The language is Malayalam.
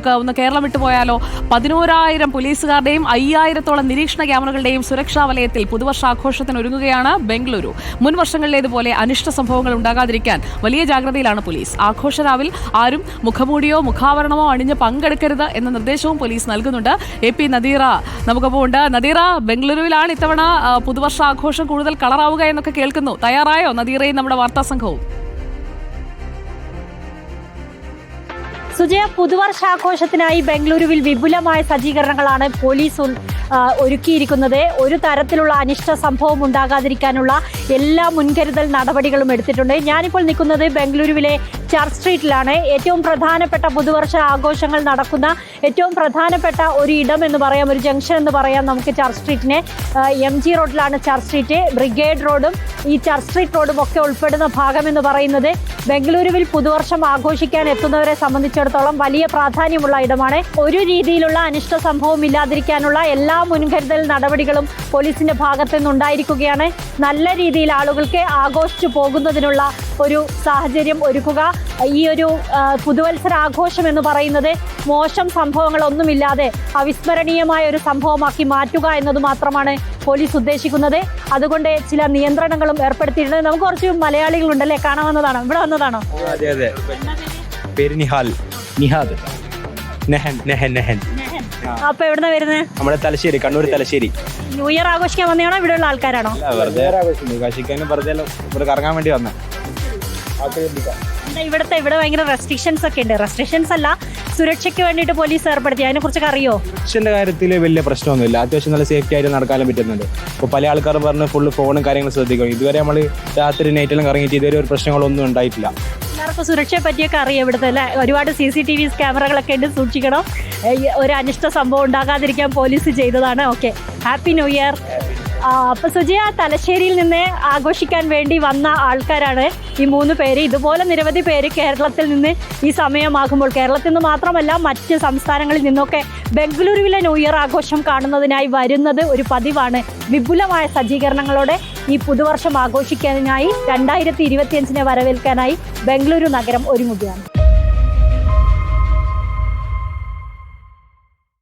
നമുക്ക് ഒന്ന് കേരളം വിട്ടുപോയാലോ? 11,000 പോലീസുകാരുടെയും 5,000-ഓളം നിരീക്ഷണ ക്യാമറകളുടെയും സുരക്ഷാ വലയത്തിൽ പുതുവർഷാഘോഷത്തിന് ഒരുങ്ങുകയാണ് ബംഗളൂരു. മുൻ വർഷങ്ങളിലേതുപോലെ അനിഷ്ട സംഭവങ്ങൾ ഉണ്ടാകാതിരിക്കാൻ വലിയ ജാഗ്രതയിലാണ് പോലീസ്. ആഘോഷരാവിൽ ആരും മുഖമൂടിയോ മുഖാവരണമോ അണിഞ്ഞ് പങ്കെടുക്കരുത് എന്ന നിർദ്ദേശവും പോലീസ് നൽകുന്നുണ്ട്. AP നദീറ നമുക്കൊപ്പം ഉണ്ട്. നദീറ, ബംഗളൂരുവിലാണ് ഇത്തവണ പുതുവർഷാഘോഷം കൂടുതൽ കളറാവുക എന്നൊക്കെ കേൾക്കുന്നു. തയ്യാറായോ നദീറയും നമ്മുടെ വാർത്താ സംഘവും? സുജയ, പുതുവർഷാഘോഷത്തിനായി ബംഗളൂരുവിൽ വിപുലമായ സജ്ജീകരണങ്ങളാണ് പോലീസ് ഒരുക്കിയിരിക്കുന്നത്. ഒരു തരത്തിലുള്ള അനിഷ്ട സംഭവം ഉണ്ടാകാതിരിക്കാനുള്ള എല്ലാ മുൻകരുതൽ നടപടികളും എടുത്തിട്ടുണ്ട്. ഞാനിപ്പോൾ നിൽക്കുന്നത് ബംഗളൂരുവിലെ ചർച്ച് സ്ട്രീറ്റിലാണ്. ഏറ്റവും പ്രധാനപ്പെട്ട പുതുവർഷ ആഘോഷങ്ങൾ നടക്കുന്ന ഏറ്റവും പ്രധാനപ്പെട്ട ഒരു ഇടം എന്ന് പറയാം, ഒരു ജംഗ്ഷൻ എന്ന് പറയാം നമുക്ക് ചർച്ച് സ്ട്രീറ്റിനെ. MG റോഡിലാണ് ചർച്ച് സ്ട്രീറ്റ്. ബ്രിഗേഡ് റോഡും ഈ ചർച്ച് സ്ട്രീറ്റ് റോഡും ഒക്കെ ഉൾപ്പെടുന്ന ഭാഗം എന്ന് പറയുന്നത് ബംഗളൂരുവിൽ പുതുവർഷം ആഘോഷിക്കാൻ എത്തുന്നവരെ സംബന്ധിച്ചിടത്തോളം വലിയ പ്രാധാന്യമുള്ള ഇടമാണ്. ഒരു രീതിയിലുള്ള അനിഷ്ട സംഭവം ഇല്ലാതിരിക്കാനുള്ള എല്ലാ മുൻകരുതൽ നടപടികളും പോലീസിന്റെ ഭാഗത്തു നിന്നുണ്ടായിരിക്കുകയാണ്. നല്ല രീതിയിൽ ആളുകൾക്ക് ആഘോഷിച്ചു പോകുന്നതിനുള്ള ഒരു സാഹചര്യം ഒരുക്കുക. ഈ ഒരു പുതുവത്സരാഘോഷം എന്ന് പറയുന്നത് മോശം സംഭവങ്ങളൊന്നുമില്ലാതെ അവിസ്മരണീയമായ ഒരു സംഭവമാക്കി മാറ്റുക എന്നത് മാത്രമാണ് പോലീസ് ഉദ്ദേശിക്കുന്നത്. അതുകൊണ്ട് ചില നിയന്ത്രണങ്ങളും ഏർപ്പെടുത്തിയിട്ടുണ്ട്. നമുക്ക് കുറച്ച് മലയാളികളുണ്ടല്ലേ, കാണാൻ വന്നതാണോ? ഇവിടെ വന്നതാണോ? അതെ അതെ. പേര് നിഹാദ്. അപ്പൊ എവിടുന്ന വരുന്നത്? നമ്മുടെ തലശ്ശേരി, കണ്ണൂർ തലശ്ശേരി. ന്യൂ ഇയർ ആഘോഷിക്കാൻ വന്നതാണോ? ഇവിടെയുള്ള ആൾക്കാരാണോ? വെറുതെ ആഘോഷിക്കാനും വെറുതെ ഇവിടെ കറങ്ങാൻ വേണ്ടി വന്ന. ഇവിടെ ഭയങ്കര റെസ്ട്രിക്ഷൻസ് ഒക്കെ ഉണ്ട്. റെസ്ട്രിക്ഷൻസ് അല്ല, സുരക്ഷയ്ക്ക് വേണ്ടിയിട്ട് പോലീസ് ഏർപ്പെടുത്തി. അതിനെ കുറിച്ചൊക്കെ അറിയോ? സുരക്ഷയുടെ കാര്യത്തിൽ വലിയ പ്രശ്നമൊന്നുമില്ല. അത്യാവശ്യം നല്ല സേഫ്റ്റി ആയിട്ട് നടക്കാനും പറ്റുന്നുണ്ട്. ഇപ്പോൾ പല ആൾക്കാർ പറഞ്ഞ് ഫുള്ള് ഫോണും കാര്യങ്ങളും ശ്രദ്ധിക്കും. ഇതുവരെ നമ്മൾ രാത്രി നൈറ്റെല്ലാം കറങ്ങിയിട്ട് ഇതുവരെ ഒരു പ്രശ്നങ്ങളൊന്നും ഉണ്ടായിട്ടില്ല. എല്ലാവർക്കും സുരക്ഷയെ പറ്റിയൊക്കെ അറിയാം ഇവിടുത്തെ അല്ലേ? ഒരുപാട് CCTV ക്യാമറകളൊക്കെ ഉണ്ട്, സൂക്ഷിക്കണം. ഒരു അനിഷ്ട സംഭവം ഉണ്ടാകാതിരിക്കാൻ പോലീസ് ചെയ്തതാണ്. Okay, happy new year. അപ്പോൾ സുജയ, തലശ്ശേരിയിൽ നിന്ന് ആഘോഷിക്കാൻ വേണ്ടി വന്ന ആൾക്കാരാണ് ഈ 3 പേര്. ഇതുപോലെ നിരവധി പേര് കേരളത്തിൽ നിന്ന് ഈ സമയമാകുമ്പോൾ, കേരളത്തിൽ നിന്ന് മാത്രമല്ല മറ്റ് സംസ്ഥാനങ്ങളിൽ നിന്നൊക്കെ ബംഗളൂരുവിലെ ന്യൂ ഇയർ ആഘോഷം കാണുന്നതിനായി വരുന്നത് ഒരു പതിവാണ്. വിപുലമായ സജ്ജീകരണങ്ങളോടെ ഈ പുതുവർഷം ആഘോഷിക്കാനായി 2025 വരവേൽക്കാനായി ബംഗളൂരു നഗരം ഒരുങ്ങുകയാണ്.